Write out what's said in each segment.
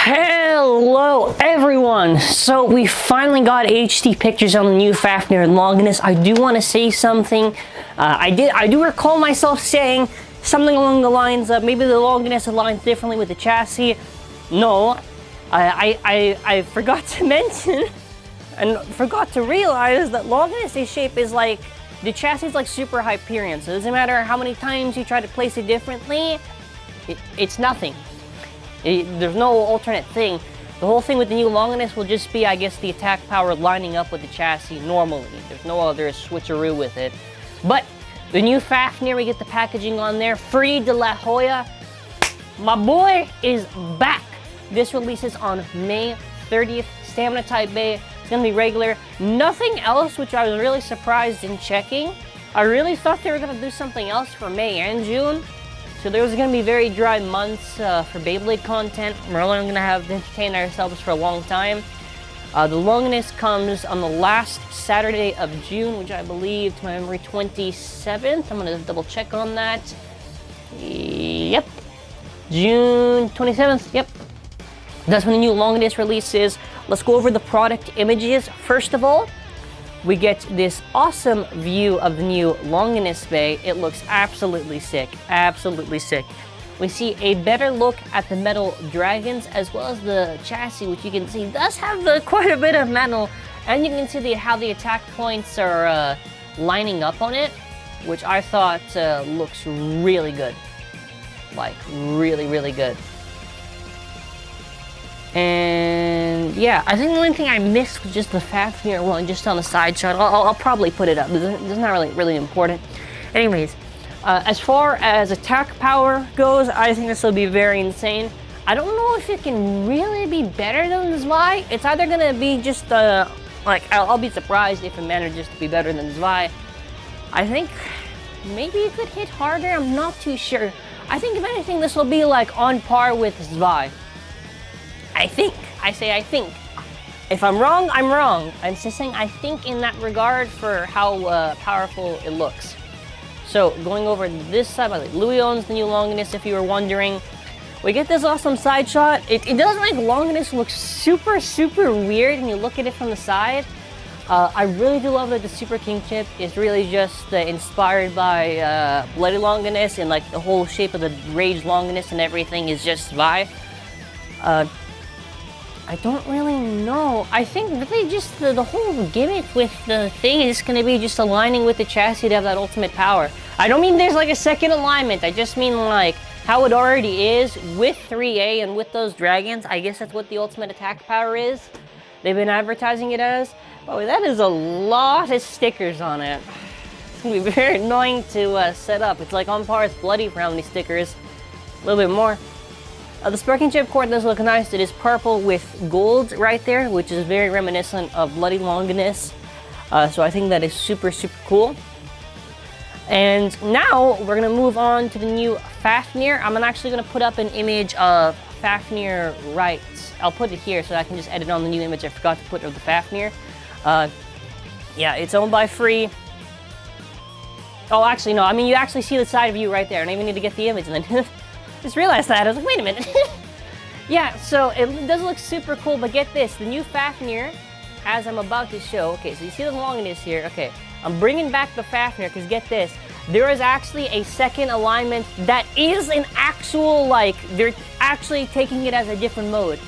Hello everyone! So we finally got HD pictures on the new Fafnir Longinus. I do want to say something. I do recall myself saying something along the lines of maybe the Longinus aligns differently with the chassis. No, I forgot to mention and forgot to realize that Longinus' shape is like, the chassis is like super Hyperion, so it doesn't matter how many times you try to place it differently, it's nothing. There's no alternate thing. The whole thing with the new Longinus will just be, I guess, the attack power lining up with the chassis normally. There's no other switcheroo with it. But the new Fafnir, we get the packaging on there. Free de la Hoya. My boy is back. This releases on May 30th. Stamina type Bay. It's gonna be regular. Nothing else, which I was really surprised in checking. I really thought they were gonna do something else for May and June. So there was gonna be very dry months for Beyblade content. We're only gonna have to entertain ourselves for a long time. The Longinus comes on the last Saturday of June, which I believe, to my memory, 27th. I'm gonna double check on that. Yep, June 27th, yep. That's when the new Longinus releases. Let's go over the product images. First of all, we get this awesome view of the new Longinus Bay. It looks absolutely sick, absolutely sick. We see a better look at the metal dragons as well as the chassis, which you can see does have quite a bit of metal. And you can see how the attack points are lining up on it, which I thought looks really good. Like, really, really good. And yeah, I think the only thing I missed was just the Fafnir one, just on the side shot. I'll probably put it up. It's not really important. Anyways, as far as attack power goes, I think this will be very insane. I don't know if it can really be better than the Zwei. It's either gonna be just like, I'll be surprised if it manages to be better than the Zwei. I think maybe it could hit harder. I'm not too sure. I think if anything, this will be like on par with Zwei. I think. I say I think. If I'm wrong, I'm wrong. I'm just saying I think in that regard for how powerful it looks. So going over this side, by the way, Louis owns the new Longinus, if you were wondering. We get this awesome side shot. It does make Longinus look super, super weird when you look at it from the side. I really do love that the Super King chip is really just inspired by Bloody Longinus, and like the whole shape of the Rage Longinus and everything is just Zwei. I don't really know. I think really just the whole gimmick with the thing is going to be just aligning with the chassis to have that ultimate power. I don't mean there's like a second alignment. I just mean like how it already is with 3A and with those dragons. I guess that's what the ultimate attack power is. They've been advertising it as. Oh, that is a lot of stickers on it. It's going to be very annoying to set up. It's like on par with Bloody for how many stickers. A little bit more. The Sparking Chip core does look nice. It is purple with gold right there, which is very reminiscent of Bloody Longinus. So I think that is super, super cool. And now we're going to move on to the new Fafnir. I'm actually going to put up an image of Fafnir right. I'll put it here so I can just edit on the new image I forgot to put of the Fafnir. Yeah, it's owned by Free. Oh, actually, no. I mean, you actually see the side view right there. I don't even need to get the image. And then just realized that. I was like, wait a minute. Yeah, so it does look super cool, but get this. The new Fafnir, as I'm about to show. Okay, so you see the Longinus here. Okay, I'm bringing back the Fafnir because get this. There is actually a second alignment that is an actual, like, they're actually taking it as a different mode.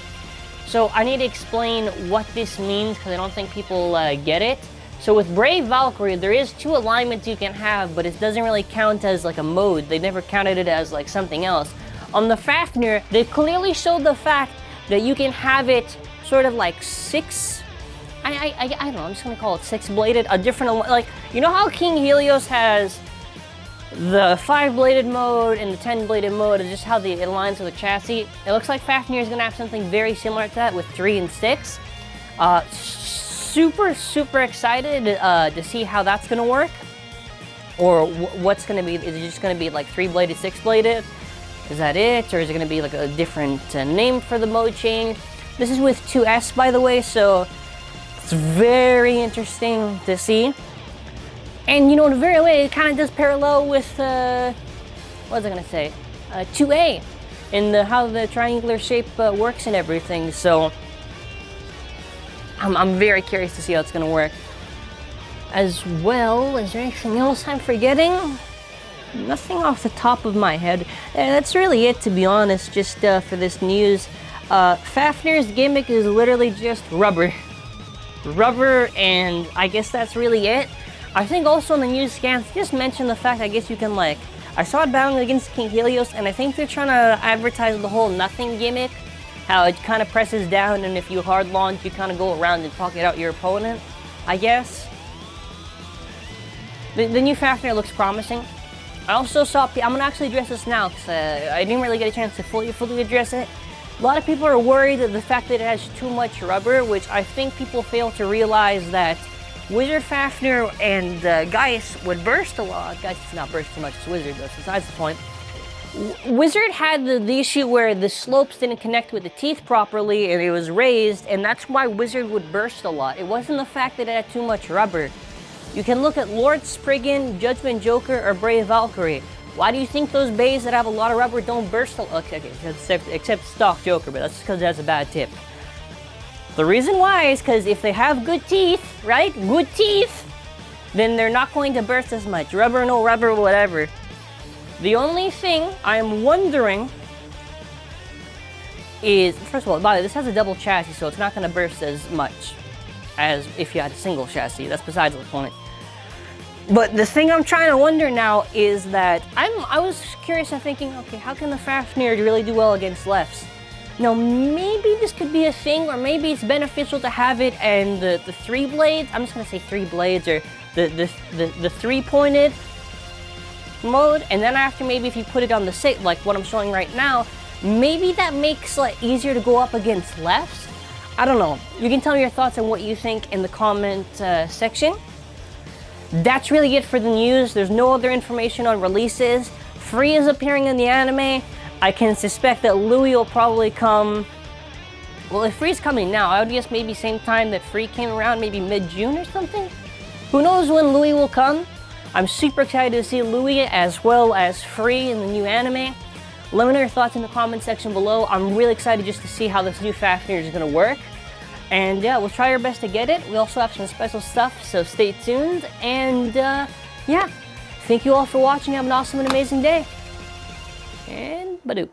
So I need to explain what this means because I don't think people get it. So with Brave Valkyrie, there is two alignments you can have, but it doesn't really count as like a mode. They never counted it as like something else. On the Fafnir, they clearly showed the fact that you can have it sort of like I don't know, I'm just gonna call it six-bladed, a different, like, you know how King Helios has the 5-bladed mode and the 10-bladed mode, and just how it aligns with the chassis? It looks like Fafnir is gonna have something very similar to that with 3 and 6. Super, super excited to see how that's gonna work. Or what's gonna be, is it just gonna be like 3-bladed, 6-bladed? Is that it? Or is it gonna be like a different name for the mode change? This is with 2S, by the way, so it's very interesting to see. And you know, in a very way, it kind of does parallel with, what was I gonna say? 2A. and how the triangular shape works and everything. So I'm very curious to see how it's gonna work. As well, is there anything else I'm forgetting? Nothing off the top of my head. That's really it, to be honest, just for this news. Fafnir's gimmick is literally just rubber. Rubber, and I guess that's really it. I think also in the news scans, just mention the fact, I guess you can like, I saw it battling against King Helios, and I think they're trying to advertise the whole nothing gimmick. How it kind of presses down, and if you hard launch, you kind of go around and pocket out your opponent, I guess. The new Fafnir looks promising. I also saw, I'm gonna actually address this now, because I didn't really get a chance to fully address it. A lot of people are worried at the fact that it has too much rubber, which I think people fail to realize that Wizard Fafnir and Geist would burst a lot. Geist does not burst too much as Wizard does, besides the point. Wizard had the issue where the slopes didn't connect with the teeth properly and it was raised, and that's why Wizard would burst a lot. It wasn't the fact that it had too much rubber. You can look at Lord Spriggan, Judgment Joker, or Brave Valkyrie. Why do you think those bays that have a lot of rubber don't burst a lot? Okay, except Stock Joker, but that's just because it has a bad tip. The reason why is because if they have good teeth, right? Good teeth, then they're not going to burst as much. Rubber, no rubber, whatever. The only thing I'm wondering is, first of all, by the way, this has a double chassis, so it's not going to burst as much as if you had a single chassis. That's besides the point. But the thing I'm trying to wonder now is that I was curious and thinking, okay, how can the Fafnir really do well against lefts? Now, maybe this could be a thing, or maybe it's beneficial to have it and the three blades. I'm just gonna say three blades, or the three-pointed mode, and then after, maybe if you put it on the six, like what I'm showing right now, maybe that makes it easier to go up against lefts. I don't know. You can tell me your thoughts on what you think in the comment section. That's really it for the news. There's no other information on releases. Free is appearing in the anime. I can suspect that Louis will probably come. Well, if Free's coming now, I would guess maybe same time that Free came around, maybe mid-June or something. Who knows when Louis will come? I'm super excited to see Louis as well as Free in the new anime. Let me know your thoughts in the comment section below. I'm really excited just to see how this new Fafnir is going to work. And yeah, we'll try our best to get it. We also have some special stuff, so stay tuned. And yeah, thank you all for watching. Have an awesome and amazing day. And Badoo.